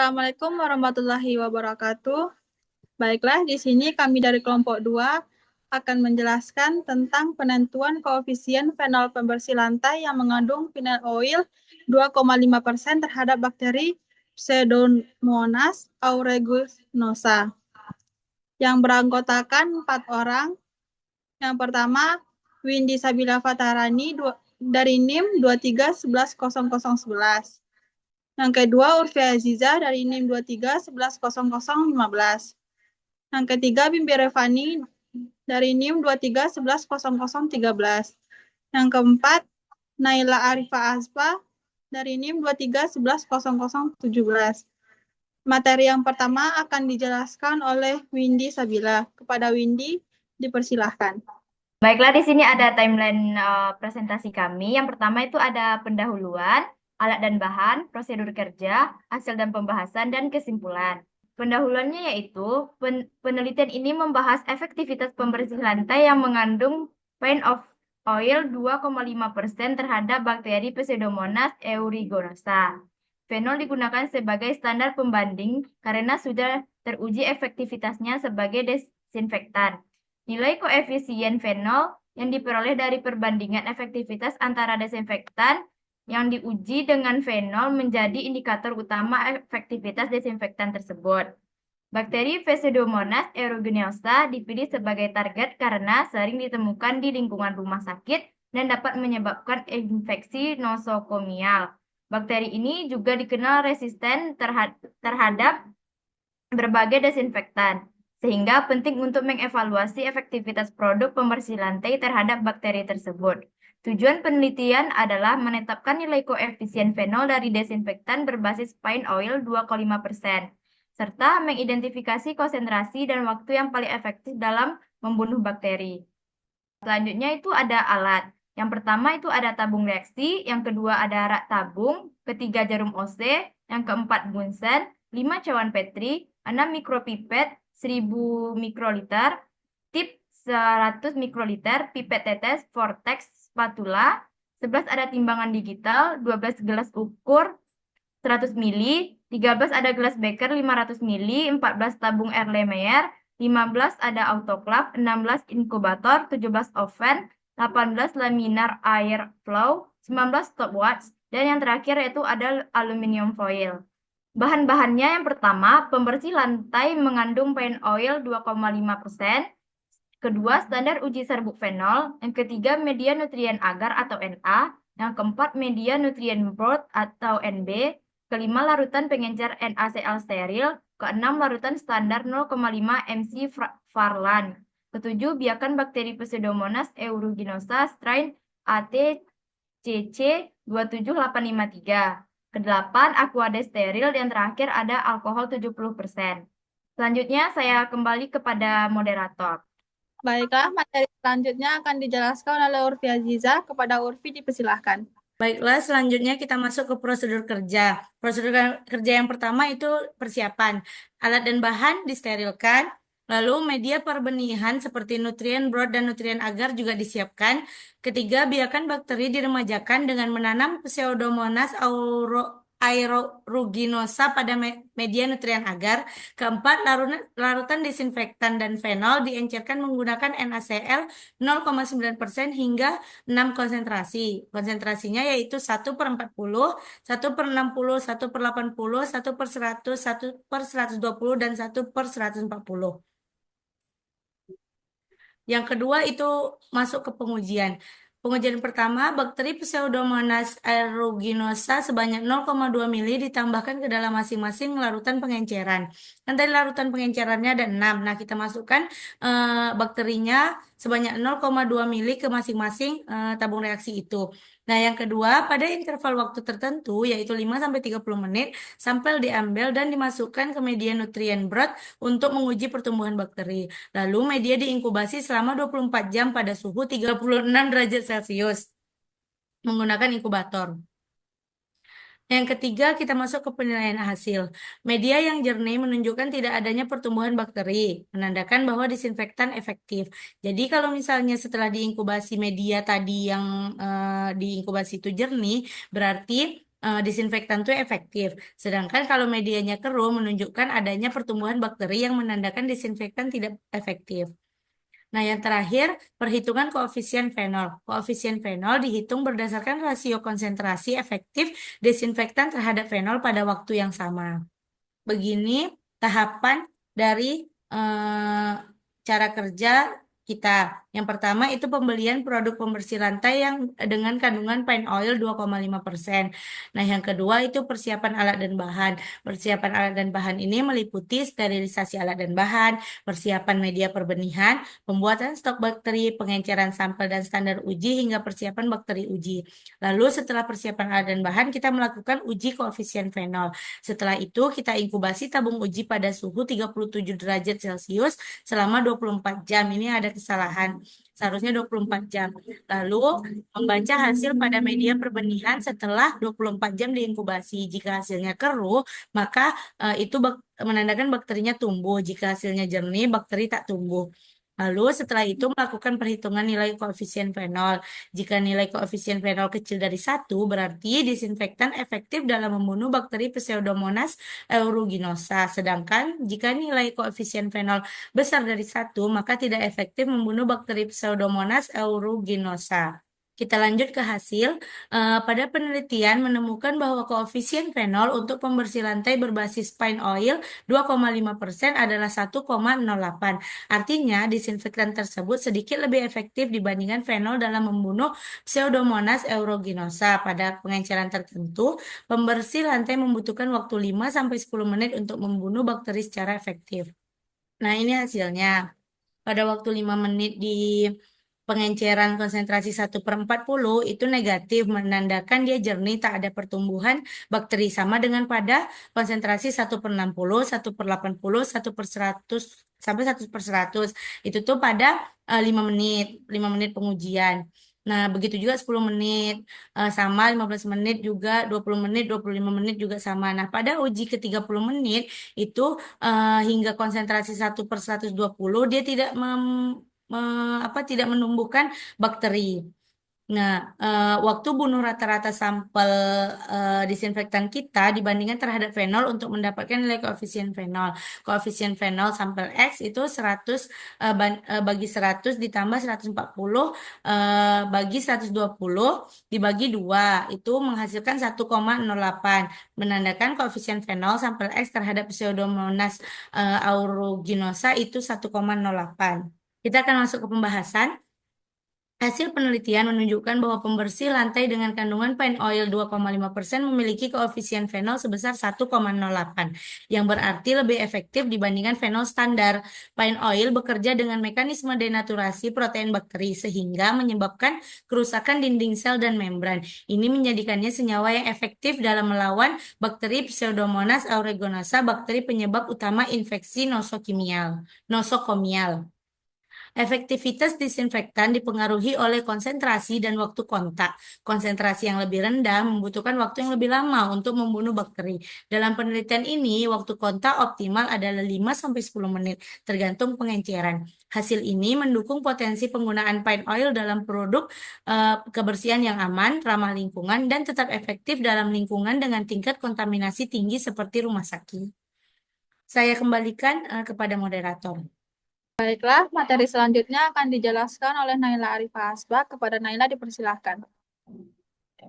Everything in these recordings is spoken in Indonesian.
Assalamualaikum warahmatullahi wabarakatuh. Baiklah, di sini kami dari kelompok 2 akan menjelaskan tentang penentuan koefisien fenol pembersih lantai yang mengandung vinyl oil 2,5% terhadap bakteri Pseudomonas aeruginosa yang beranggotakan 4 orang. Yang pertama, Windy Sabila Fatarani dari NIM 23110011. Yang kedua, Urfi Aziza dari NIM 23110015. Yang ketiga, Bimbi Revani dari NIM 23110013. Yang keempat, Naila Arifa Aspa dari NIM 23110017. Materi yang pertama akan dijelaskan oleh Windy Sabila. Kepada Windy, dipersilahkan. Baiklah, di sini ada timeline presentasi kami. Yang pertama itu ada pendahuluan, alat dan bahan, prosedur kerja, hasil dan pembahasan, dan kesimpulan. Pendahuluannya yaitu penelitian ini membahas efektivitas pembersih lantai yang mengandung paint of oil 2,5% terhadap bakteri Pseudomonas aeruginosa. Fenol digunakan sebagai standar pembanding karena sudah teruji efektivitasnya sebagai desinfektan. Nilai koefisien fenol yang diperoleh dari perbandingan efektivitas antara desinfektan yang diuji dengan fenol menjadi indikator utama efektivitas desinfektan tersebut. Bakteri Pseudomonas aeruginosa dipilih sebagai target karena sering ditemukan di lingkungan rumah sakit dan dapat menyebabkan infeksi nosokomial. Bakteri ini juga dikenal resisten terhadap berbagai desinfektan, sehingga penting untuk mengevaluasi efektivitas produk pembersih lantai terhadap bakteri tersebut. Tujuan penelitian adalah menetapkan nilai koefisien fenol dari desinfektan berbasis paint oil 2,5%, serta mengidentifikasi konsentrasi dan waktu yang paling efektif dalam membunuh bakteri. Selanjutnya itu ada alat. Yang pertama itu ada tabung reaksi, yang kedua ada rak tabung, ketiga jarum OC, yang keempat Bunsen, 5 cawan Petri, 6 mikropipet, 1000 mikroliter, tip 100 mikroliter, pipet tetes, vortex, spatula, 11 ada timbangan digital, 12 gelas ukur 100 mili, 13 ada gelas beker 500 mili, 14 tabung Erlenmeyer, 15 ada autoclave, 16 inkubator, 17 oven, 18 laminar air flow, 19 stopwatch, dan yang terakhir yaitu ada aluminium foil. Bahan-bahannya yang pertama, pembersih lantai mengandung paint oil 2,5%, kedua standar uji serbuk fenol, yang ketiga media nutrien agar atau Na, yang keempat media nutrien broth atau NB, kelima larutan pengencer NaCl steril, keenam larutan standar 0,5 mc Farlan, ketujuh biakan bakteri Pseudomonas aeruginosa strain ATCC 27853, kedelapan aquade steril, dan terakhir ada alkohol 70%. Selanjutnya saya kembali kepada moderator. Baiklah, materi selanjutnya akan dijelaskan oleh Urfi Aziza. Kepada Urfi, dipersilahkan. Baiklah, selanjutnya kita masuk ke prosedur kerja. Prosedur kerja yang pertama itu persiapan. Alat dan bahan disterilkan, lalu media perbenihan seperti nutrien broth dan nutrien agar juga disiapkan. Ketiga, biarkan bakteri diremajakan dengan menanam Pseudomonas aeruginosa pada media nutrien agar. Keempat, larutan desinfektan dan fenol diencerkan menggunakan NaCl 0,9% hingga 6 konsentrasi. Konsentrasinya yaitu 1/40, 1/60, 1/80, 1/100, 1/120, dan 1/140. Yang kedua itu masuk ke pengujian. Pengujian pertama, bakteri Pseudomonas aeruginosa sebanyak 0,2 mili ditambahkan ke dalam masing-masing larutan pengenceran. Kan tadi larutan pengencerannya ada 6. Nah, kita masukkan bakterinya sebanyak 0,2 mili ke masing-masing tabung reaksi itu. Nah, yang kedua, pada interval waktu tertentu, yaitu 5-30 menit, sampel diambil dan dimasukkan ke media nutrien broth untuk menguji pertumbuhan bakteri. Lalu media diinkubasi selama 24 jam pada suhu 36 derajat Celcius menggunakan inkubator. Yang ketiga, kita masuk ke penilaian hasil. Media yang jernih menunjukkan tidak adanya pertumbuhan bakteri, menandakan bahwa disinfektan efektif. Jadi kalau misalnya setelah diinkubasi media tadi yang diinkubasi itu jernih, berarti disinfektan itu efektif. Sedangkan kalau medianya keruh menunjukkan adanya pertumbuhan bakteri yang menandakan disinfektan tidak efektif. Nah, yang terakhir, perhitungan koefisien fenol. Koefisien fenol dihitung berdasarkan rasio konsentrasi efektif desinfektan terhadap fenol pada waktu yang sama. Begini tahapan dari cara kerja kita. Yang pertama itu pembelian produk pembersih lantai yang dengan kandungan pine oil 2,5%. Nah, yang kedua itu persiapan alat dan bahan. Persiapan alat dan bahan ini meliputi sterilisasi alat dan bahan, persiapan media perbenihan, pembuatan stok bakteri, pengenceran sampel dan standar uji hingga persiapan bakteri uji. Lalu setelah persiapan alat dan bahan, kita melakukan uji koefisien fenol. Setelah itu, kita inkubasi tabung uji pada suhu 37 derajat Celcius selama 24 jam. Ini ada kesalahan. Seharusnya 24 jam. Lalu, membaca hasil pada media perbenihan setelah 24 jam diinkubasi. Jika hasilnya keruh, maka itu menandakan bakterinya tumbuh. Jika hasilnya jernih, bakteri tak tumbuh. Lalu setelah itu melakukan perhitungan nilai koefisien fenol. Jika nilai koefisien fenol kecil dari 1, berarti disinfektan efektif dalam membunuh bakteri Pseudomonas aeruginosa. Sedangkan jika nilai koefisien fenol besar dari 1, maka tidak efektif membunuh bakteri Pseudomonas aeruginosa. Kita lanjut ke hasil. Pada penelitian menemukan bahwa koefisien fenol untuk pembersih lantai berbasis pine oil 2,5% adalah 1,08. Artinya, disinfektan tersebut sedikit lebih efektif dibandingkan fenol dalam membunuh Pseudomonas aeruginosa. Pada pengenceran tertentu, pembersih lantai membutuhkan waktu 5-10 menit untuk membunuh bakteri secara efektif. Nah, ini hasilnya. Pada waktu 5 menit di pengenceran konsentrasi 1/40 itu negatif, menandakan dia jernih, tak ada pertumbuhan bakteri. Sama dengan pada konsentrasi 1/60, 1/80, 1/100, sampai 1/100. Itu tuh pada 5 menit pengujian. Nah, begitu juga 10 menit, sama 15 menit juga, 20 menit, 25 menit juga sama. Nah, pada uji ke 30 menit, itu hingga konsentrasi 1/120 dia tidak menumbuhkan bakteri. Nah, waktu bunuh rata-rata sampel disinfektan kita dibandingkan terhadap fenol untuk mendapatkan nilai koefisien fenol. Koefisien fenol sampel X itu 100 bagi 100 ditambah 140 bagi 120 dibagi 2 itu menghasilkan 1,08, menandakan koefisien fenol sampel X terhadap Pseudomonas aeruginosa itu 1,08. Kita akan masuk ke pembahasan. Hasil penelitian menunjukkan bahwa pembersih lantai dengan kandungan pine oil 2,5% memiliki koefisien fenol sebesar 1,08, yang berarti lebih efektif dibandingkan fenol standar. Pine oil bekerja dengan mekanisme denaturasi protein bakteri sehingga menyebabkan kerusakan dinding sel dan membran. Ini menjadikannya senyawa yang efektif dalam melawan bakteri Pseudomonas aeruginosa, bakteri penyebab utama infeksi nosokomial. Efektivitas disinfektan dipengaruhi oleh konsentrasi dan waktu kontak. Konsentrasi yang lebih rendah membutuhkan waktu yang lebih lama untuk membunuh bakteri. Dalam penelitian ini, waktu kontak optimal adalah 5-10 menit, tergantung pengenceran. Hasil ini mendukung potensi penggunaan pine oil dalam produk kebersihan yang aman, ramah lingkungan, dan tetap efektif dalam lingkungan dengan tingkat kontaminasi tinggi seperti rumah sakit. Saya kembalikan kepada moderator. Baiklah, materi selanjutnya akan dijelaskan oleh Naila Arifah Asbak. Kepada Naila dipersilahkan.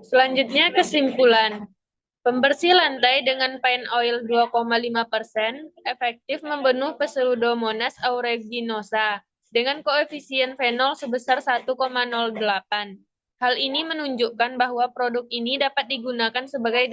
Selanjutnya kesimpulan. Pembersih lantai dengan pine oil 2,5% efektif membunuh Pseudomonas aeruginosa dengan koefisien fenol sebesar 1,08. Hal ini menunjukkan bahwa produk ini dapat digunakan sebagai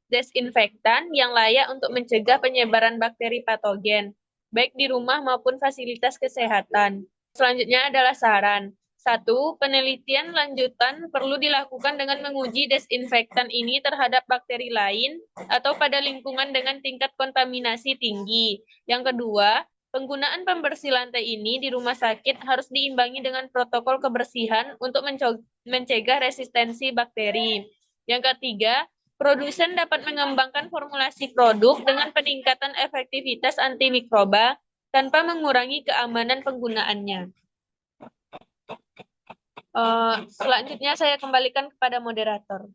desinfektan yang layak untuk mencegah penyebaran bakteri patogen, baik di rumah maupun fasilitas kesehatan. Selanjutnya adalah saran. 1. Penelitian lanjutan perlu dilakukan dengan menguji desinfektan ini terhadap bakteri lain atau pada lingkungan dengan tingkat kontaminasi tinggi. Yang kedua, penggunaan pembersih lantai ini di rumah sakit harus diimbangi dengan protokol kebersihan untuk mencegah resistensi bakteri. Yang ketiga, produsen dapat mengembangkan formulasi produk dengan peningkatan efektivitas antimikroba tanpa mengurangi keamanan penggunaannya. Selanjutnya saya kembalikan kepada moderator.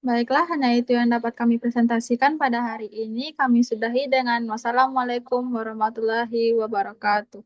Baiklah, hanya itu yang dapat kami presentasikan pada hari ini. Kami sudahi dengan wassalamualaikum warahmatullahi wabarakatuh.